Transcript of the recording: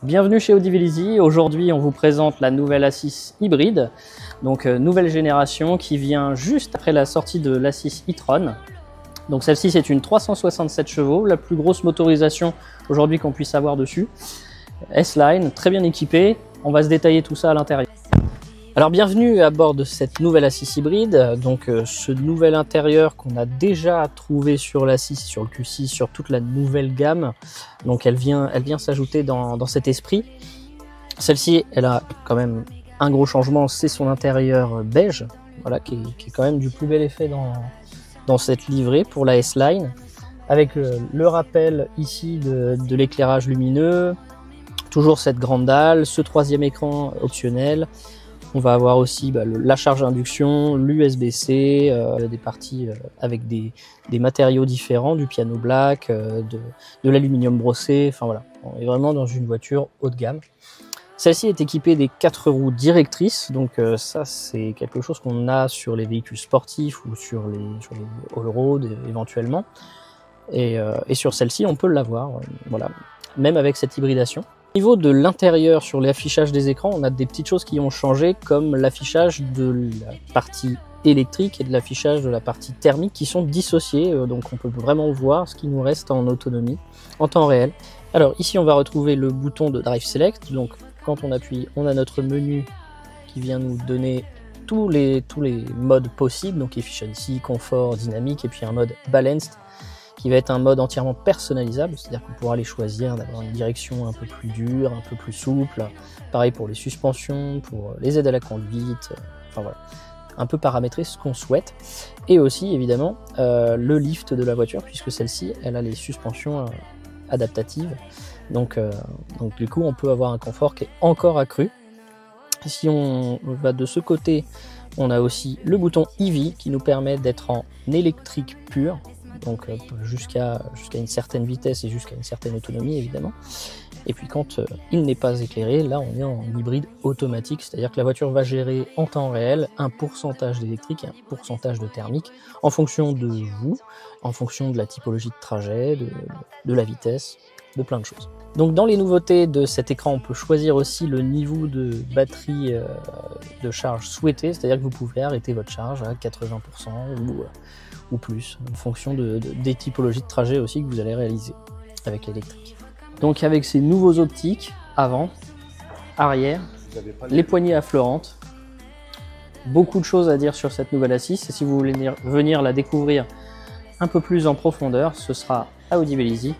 Bienvenue chez Audivelisi. Aujourd'hui, on vous présente la nouvelle A6 hybride, donc nouvelle génération qui vient juste après la sortie de l'A6 e-tron. Donc celle-ci, c'est une 367 chevaux, la plus grosse motorisation aujourd'hui qu'on puisse avoir dessus. S-Line, très bien équipée. On va se détailler tout ça à l'intérieur. Alors bienvenue à bord de cette nouvelle A6 hybride, donc ce nouvel intérieur qu'on a déjà trouvé sur l'A6, sur le Q6, sur toute la nouvelle gamme. Donc elle vient s'ajouter dans cet esprit. Celle-ci, elle a quand même un gros changement, c'est son intérieur beige, voilà, qui est quand même du plus bel effet dans cette livrée pour la S-Line, avec le rappel ici de l'éclairage lumineux, toujours cette grande dalle, ce troisième écran optionnel. On va avoir aussi la charge induction, l'USB-C, des parties avec des matériaux différents, du piano black, de l'aluminium brossé, enfin voilà, on est vraiment dans une voiture haut de gamme. Celle-ci est équipée des 4 roues directrices, donc ça c'est quelque chose qu'on a sur les véhicules sportifs ou sur les all-road éventuellement. Et sur celle-ci on peut l'avoir, voilà, même avec cette hybridation. Au niveau de l'intérieur, sur l'affichage des écrans, on a des petites choses qui ont changé, comme l'affichage de la partie électrique et de l'affichage de la partie thermique qui sont dissociés, donc on peut vraiment voir ce qui nous reste en autonomie, en temps réel. Alors ici on va retrouver le bouton de Drive Select, donc quand on appuie, on a notre menu qui vient nous donner tous les modes possibles, donc Efficiency, Confort, Dynamique, et puis un mode Balanced, qui va être un mode entièrement personnalisable, c'est-à-dire qu'on pourra les choisir d'avoir une direction un peu plus dure, un peu plus souple, pareil pour les suspensions, pour les aides à la conduite, enfin voilà, un peu paramétrer ce qu'on souhaite. Et aussi évidemment le lift de la voiture, puisque celle-ci, elle a les suspensions adaptatives, donc du coup on peut avoir un confort qui est encore accru. Si on va de ce côté, on a aussi le bouton EV qui nous permet d'être en électrique pur, donc jusqu'à une certaine vitesse et jusqu'à une certaine autonomie évidemment. Et puis quand il n'est pas éclairé, là on est en hybride automatique, c'est-à-dire que la voiture va gérer en temps réel un pourcentage d'électrique et un pourcentage de thermique en fonction de vous, en fonction de la typologie de trajet, de la vitesse, de plein de choses. Donc dans les nouveautés de cet écran, on peut choisir aussi le niveau de batterie de charge souhaité, c'est-à-dire que vous pouvez arrêter votre charge à 80% ou plus, en fonction des typologies de trajet aussi que vous allez réaliser avec l'électrique. Donc avec ces nouveaux optiques, avant, arrière, les poignées affleurantes, beaucoup de choses à dire sur cette nouvelle A6, et si vous voulez venir la découvrir un peu plus en profondeur, ce sera à Audivelisi.